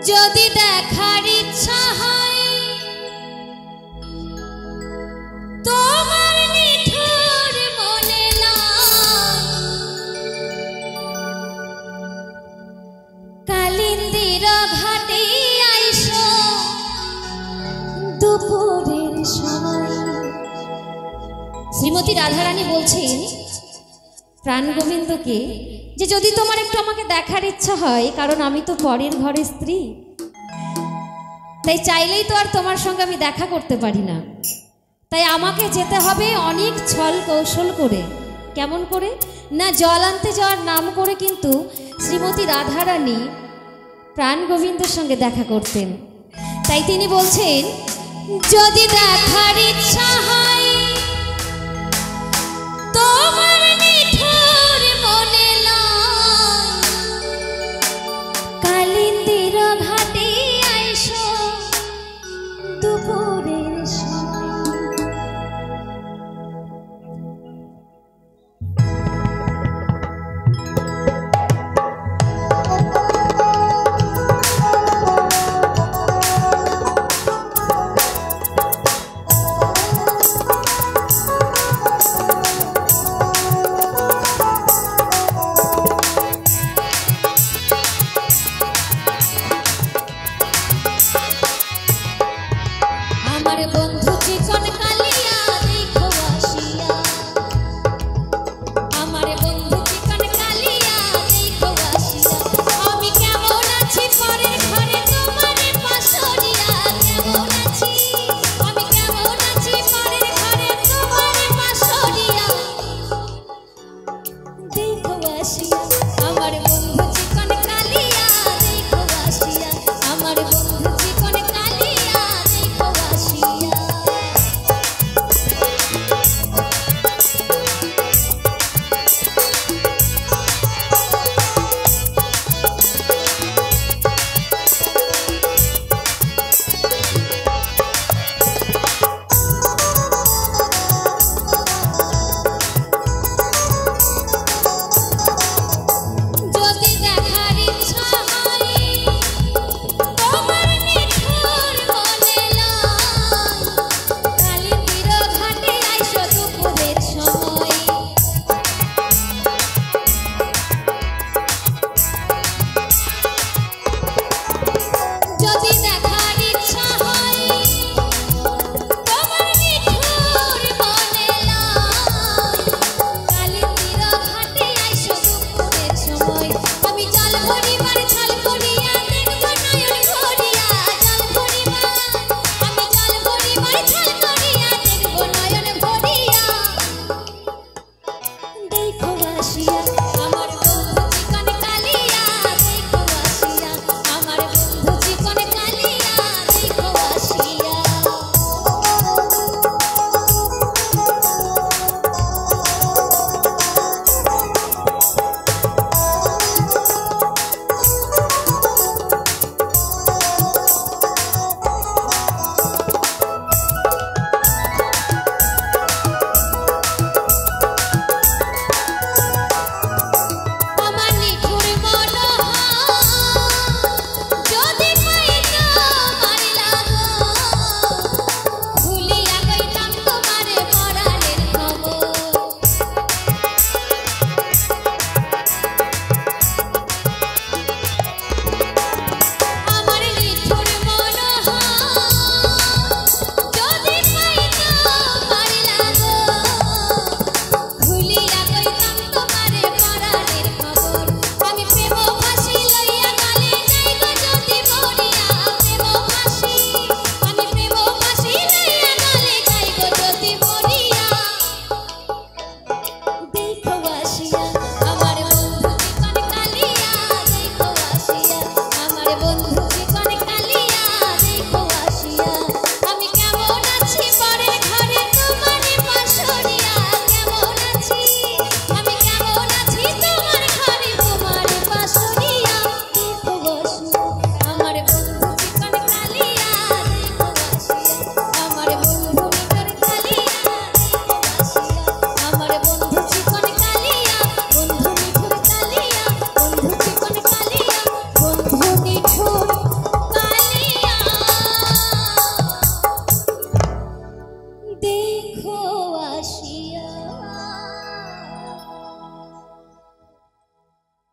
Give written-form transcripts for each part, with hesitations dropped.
যদি দেখার ইচ্ছা হয় তোমার নিঠুর মনে কালিন্দির ঘাটে আইসো দুপুরের সময়। শ্রীমতী রাধারানী বলছেন প্রাণ গোবিন্দকে যে যদি তোমার একটু আমাকে দেখার ইচ্ছা হয়, কারণ আমি তো পরের ঘরের স্ত্রী, তাই চাইলেই তো আর তোমার সঙ্গে আমি দেখা করতে পারি না, তাই আমাকে যেতে হবে অনেক ছল কৌশল করে। কেমন করে না, জল আনতে যাওয়ার নাম করে কিন্তু শ্রীমতী রাধারানী প্রাণ গোবিন্দের সঙ্গে দেখা করতেন। তাই তিনি বলছেন যদি দেখার ইচ্ছা হয় তোমার নিঠুর মনে কালিন্দির ঘাটে আইসো দুপুরের সময়।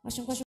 অসংখ্য